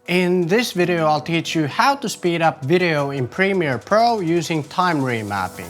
In this video, I'll teach you how to speed up video in Premiere Pro using time remapping.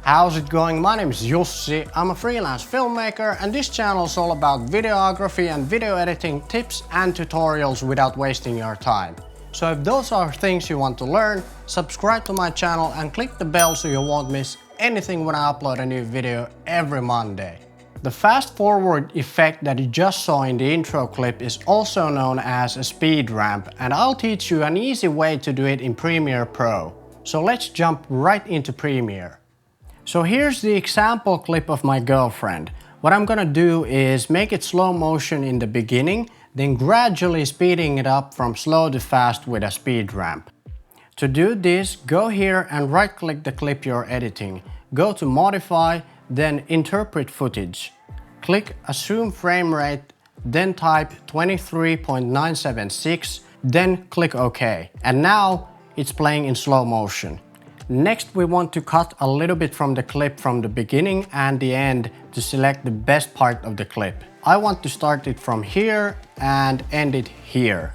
How's it going? My name is Jussi. I'm a freelance filmmaker and this channel is all about videography and video editing tips and tutorials without wasting your time. So if those are things you want to learn, subscribe to my channel and click the bell so you won't miss anything when I upload a new video every Monday. The fast forward effect that you just saw in the intro clip is also known as a speed ramp, and I'll teach you an easy way to do it in Premiere Pro. So let's jump right into Premiere. So here's the example clip of my girlfriend. What I'm gonna do is make it slow motion in the beginning, then gradually speeding it up from slow to fast with a speed ramp. To do this, go here and right click the clip you're editing. Go to Modify, then Interpret Footage. Click Assume Frame Rate, then type 23.976, then click OK. And now it's playing in slow motion. Next, we want to cut a little bit from the clip from the beginning and the end to select the best part of the clip. I want to start it from here and end it here.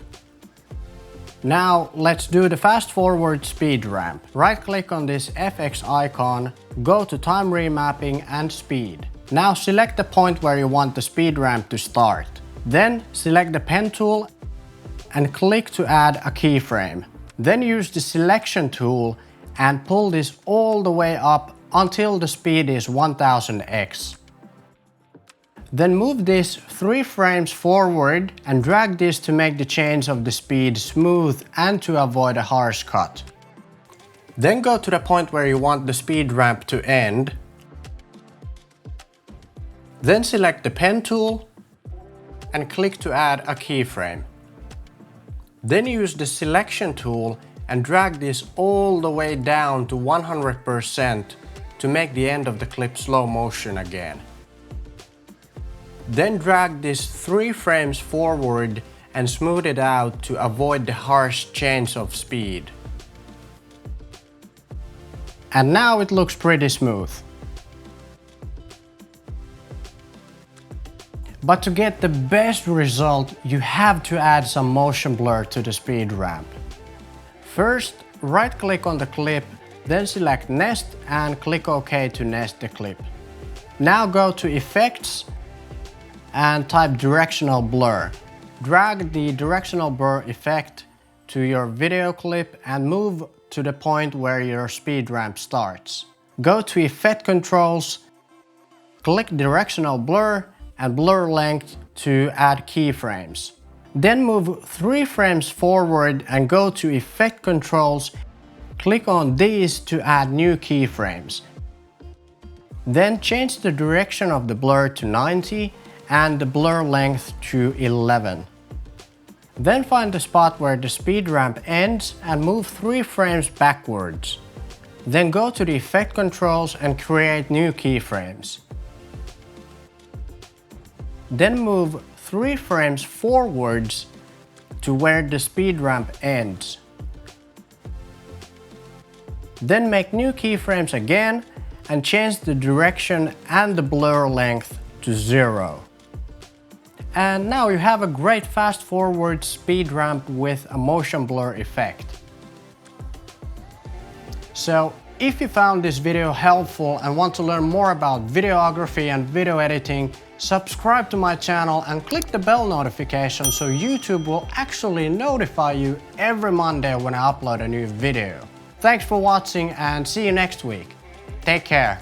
Now let's do the fast forward speed ramp. Right click on this FX icon, go to time remapping and speed. Now select the point where you want the speed ramp to start. Then select the pen tool and click to add a keyframe. Then use the selection tool and pull this all the way up until the speed is 1000x. Then move this 3 frames forward and drag this to make the change of the speed smooth and to avoid a harsh cut. Then go to the point where you want the speed ramp to end. Then select the pen tool and click to add a keyframe. Then use the selection tool and drag this all the way down to 100% to make the end of the clip slow motion again. Then drag this 3 frames forward and smooth it out to avoid the harsh change of speed. And now it looks pretty smooth. But to get the best result, you have to add some motion blur to the speed ramp. First, right click on the clip, then select Nest and click OK to nest the clip. Now go to Effects and type Directional Blur. Drag the Directional Blur effect to your video clip and move to the point where your speed ramp starts. Go to Effect Controls, click Directional Blur and Blur Length to add keyframes. Then move 3 frames forward and go to Effect Controls, click on these to add new keyframes. Then change the direction of the blur to 90 and the blur length to 11. Then find the spot where the speed ramp ends and move 3 frames backwards. Then go to the Effect Controls and create new keyframes. Then move 3 frames forwards to where the speed ramp ends. Then make new keyframes again and change the direction and the blur length to 0. And now you have a great fast forward speed ramp with a motion blur effect. So if you found this video helpful and want to learn more about videography and video editing, subscribe to my channel and click the bell notification so YouTube will actually notify you every Monday when I upload a new video. Thanks for watching and see you next week. Take care.